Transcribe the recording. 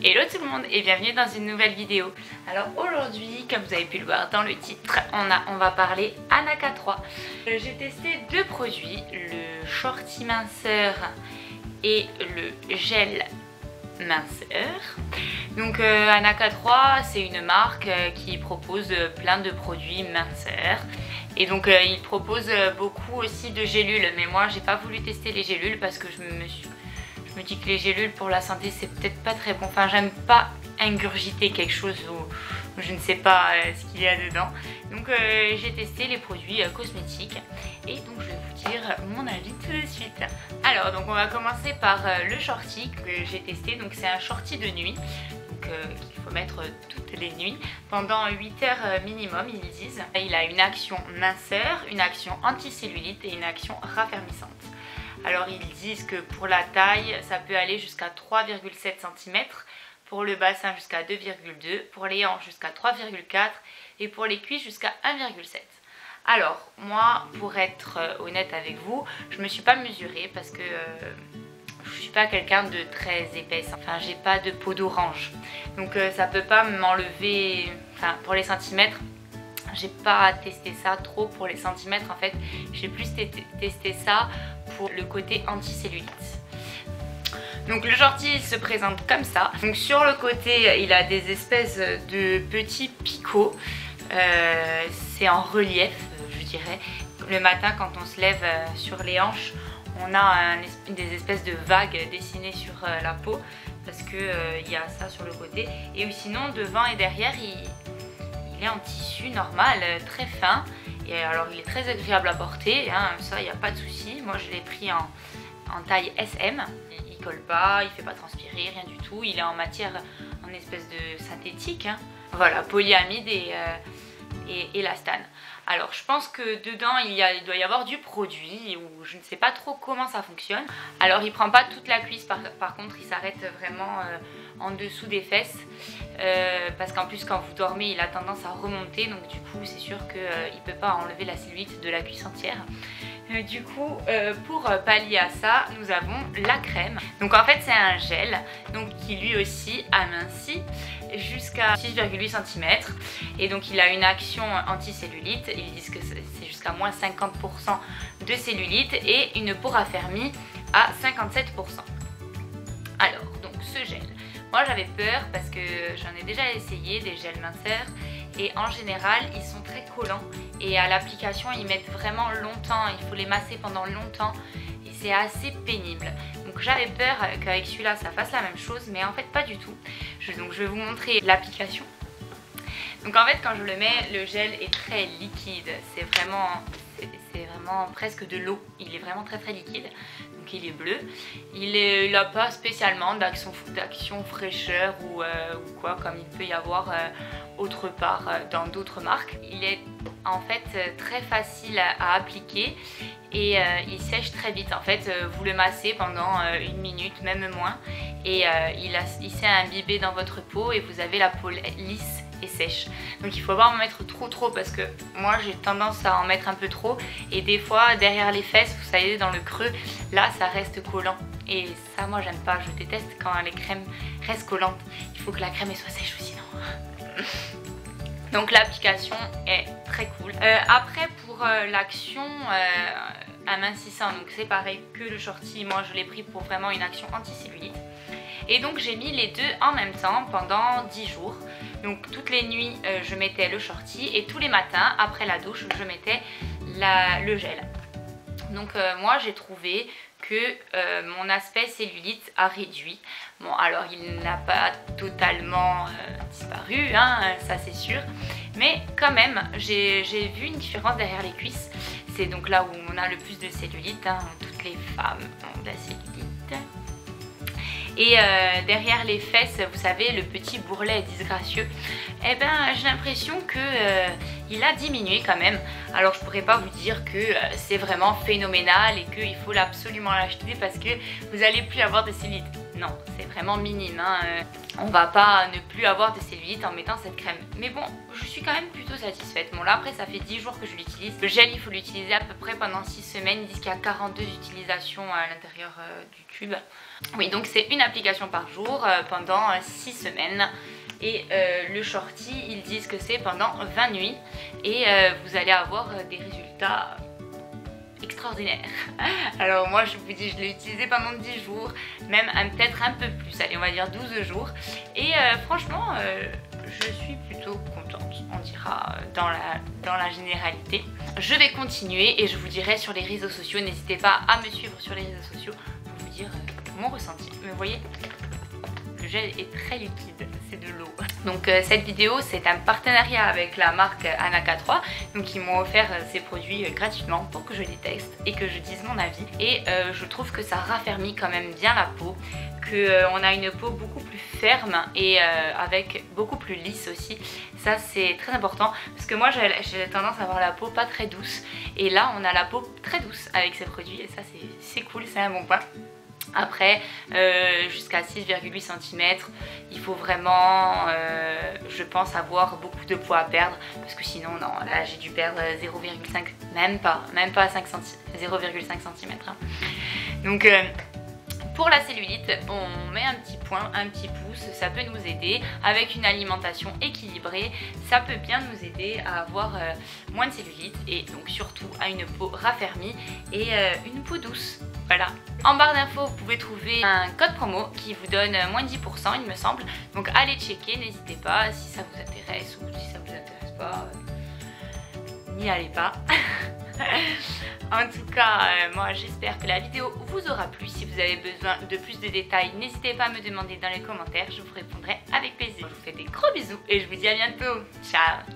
Hello tout le monde et bienvenue dans une nouvelle vidéo. Alors aujourd'hui, comme vous avez pu le voir dans le titre, on va parler Anaka 3. J'ai testé deux produits, le shorty minceur et le gel minceur. Donc Anaka 3, c'est une marque qui propose plein de produits minceurs. Et donc il propose beaucoup aussi de gélules, mais moi j'ai pas voulu tester les gélules parce que je me dis que les gélules pour la santé c'est peut-être pas très bon. Enfin, j'aime pas ingurgiter quelque chose où je ne sais pas ce qu'il y a dedans. Donc j'ai testé les produits cosmétiques et donc je vais vous dire mon avis tout de suite. Alors donc on va commencer par le shorty que j'ai testé. Donc c'est un shorty de nuit qu'il faut mettre toutes les nuits pendant 8 heures minimum, ils disent. Il a une action minceur, une action anticellulite et une action raffermissante. Alors ils disent que pour la taille ça peut aller jusqu'à 3,7 cm, pour le bassin jusqu'à 2,2, pour les hanches jusqu'à 3,4 et pour les cuisses jusqu'à 1,7. Alors moi, pour être honnête avec vous, je me suis pas mesurée parce que je suis pas quelqu'un de très épaisse, enfin j'ai pas de peau d'orange, donc ça peut pas m'enlever, enfin pour les centimètres j'ai pas testé ça trop pour les centimètres en fait, j'ai plus testé ça pour le côté anticellulite. Donc le shorty se présente comme ça. Donc sur le côté il a des espèces de petits picots, c'est en relief je dirais. Le matin quand on se lève sur les hanches, on a des espèces de vagues dessinées sur la peau parce que y a ça sur le côté. Et sinon devant et derrière il est en tissu normal, très fin. Et alors il est très agréable à porter, hein, ça il n'y a pas de souci. Moi je l'ai pris en taille SM. Il colle pas, il fait pas transpirer, rien du tout. Il est en matière, en espèce de synthétique, hein. Voilà, polyamide et élastane. Alors je pense que dedans il doit y avoir du produit ou je ne sais pas trop comment ça fonctionne. Alors il prend pas toute la cuisse, par contre il s'arrête vraiment en dessous des fesses parce qu'en plus quand vous dormez il a tendance à remonter, donc du coup c'est sûr qu'il ne peut pas enlever la cellulite de la cuisse entière. Du coup pour pallier à ça nous avons la crème. Donc en fait c'est un gel donc qui lui aussi amincit jusqu'à 6,8 cm et donc il a une action anticellulite. Ils disent que c'est jusqu'à moins 50% de cellulite et une peau raffermie à 57%. Alors donc ce gel, moi j'avais peur parce que j'en ai déjà essayé des gels minceurs et en général ils sont très collants et à l'application ils mettent vraiment longtemps, il faut les masser pendant longtemps et c'est assez pénible. Donc j'avais peur qu'avec celui-là ça fasse la même chose, mais en fait pas du tout. Donc je vais vous montrer l'application. Donc en fait quand je le mets, le gel est très liquide, c'est vraiment presque de l'eau, il est vraiment très liquide. Donc il est bleu, il n'a pas spécialement d'action fraîcheur ou quoi comme il peut y avoir autre part dans d'autres marques. Il est en fait très facile à appliquer et il sèche très vite. En fait vous le massez pendant 1 minute, même moins, et il s'est imbibé dans votre peau et vous avez la peau lisse et sèche. Donc il faut pas en mettre trop parce que moi j'ai tendance à en mettre un peu trop et des fois derrière les fesses, vous savez, dans le creux, là ça reste collant et ça moi j'aime pas, je déteste quand les crèmes restent collantes. Il faut que la crème soit sèche aussi, sinon. Donc l'application est très cool. Après pour l'action amincissant, donc c'est pareil que le shorty, moi je l'ai pris pour vraiment une action anticellulite. Et donc j'ai mis les deux en même temps pendant 10 jours. Donc toutes les nuits je mettais le shorty et tous les matins après la douche je mettais le gel. Donc moi j'ai trouvé que mon aspect cellulite a réduit. Bon alors il n'a pas totalement disparu, hein, ça c'est sûr. Mais quand même j'ai vu une différence derrière les cuisses. C'est donc là où on a le plus de cellulite, hein. Toutes les femmes ont de la cellulite. Et derrière les fesses, vous savez, le petit bourrelet disgracieux, eh ben j'ai l'impression que il a diminué quand même. Alors je pourrais pas vous dire que c'est vraiment phénoménal et qu'il faut absolument l'acheter parce que vous allez plus avoir de cellulite. non, c'est vraiment minime, hein. On va pas ne plus avoir de cellulite en mettant cette crème. Mais bon, je suis quand même plutôt satisfaite. Bon là après ça fait 10 jours que je l'utilise. Le gel il faut l'utiliser à peu près pendant 6 semaines. Ils disent qu'il y a 42 utilisations à l'intérieur du tube. Oui, donc c'est une application par jour pendant 6 semaines. Et le shorty, ils disent que c'est pendant 20 nuits. Et vous allez avoir des résultats extraordinaire. Alors moi je vous dis, je l'ai utilisé pendant 10 jours, même peut-être un peu plus, allez on va dire 12 jours. Et franchement je suis plutôt contente, on dira dans la généralité. Je vais continuer et je vous dirai sur les réseaux sociaux, n'hésitez pas à me suivre sur les réseaux sociaux pour vous dire mon ressenti. Mais vous voyez, le gel est très liquide, c'est de l'eau. Donc cette vidéo c'est un partenariat avec la marque Anaka3. Donc ils m'ont offert ces produits gratuitement pour que je les teste et que je dise mon avis. Et je trouve que ça raffermit quand même bien la peau, qu'on a une peau beaucoup plus ferme et avec beaucoup plus lisse aussi. Ça c'est très important parce que moi j'ai tendance à avoir la peau pas très douce. Et là on a la peau très douce avec ces produits et ça c'est cool, c'est un bon point. Après, jusqu'à 6,8 cm, il faut vraiment, je pense, avoir beaucoup de poids à perdre. Parce que sinon, non, là j'ai dû perdre 0,5, même pas 5 cm, 0,5 cm. Hein. Donc, pour la cellulite, on met un petit point, un petit pouce, ça peut nous aider. Avec une alimentation équilibrée, ça peut bien nous aider à avoir moins de cellulite et donc surtout à une peau raffermie et une peau douce. Voilà. En barre d'infos, vous pouvez trouver un code promo qui vous donne moins de 10%, il me semble. Donc allez checker, n'hésitez pas si ça vous intéresse ou si ça vous intéresse pas, n'y allez pas. En tout cas, moi j'espère que la vidéo vous aura plu. Si vous avez besoin de plus de détails, n'hésitez pas à me demander dans les commentaires, je vous répondrai avec plaisir. Je vous fais des gros bisous et je vous dis à bientôt. Ciao!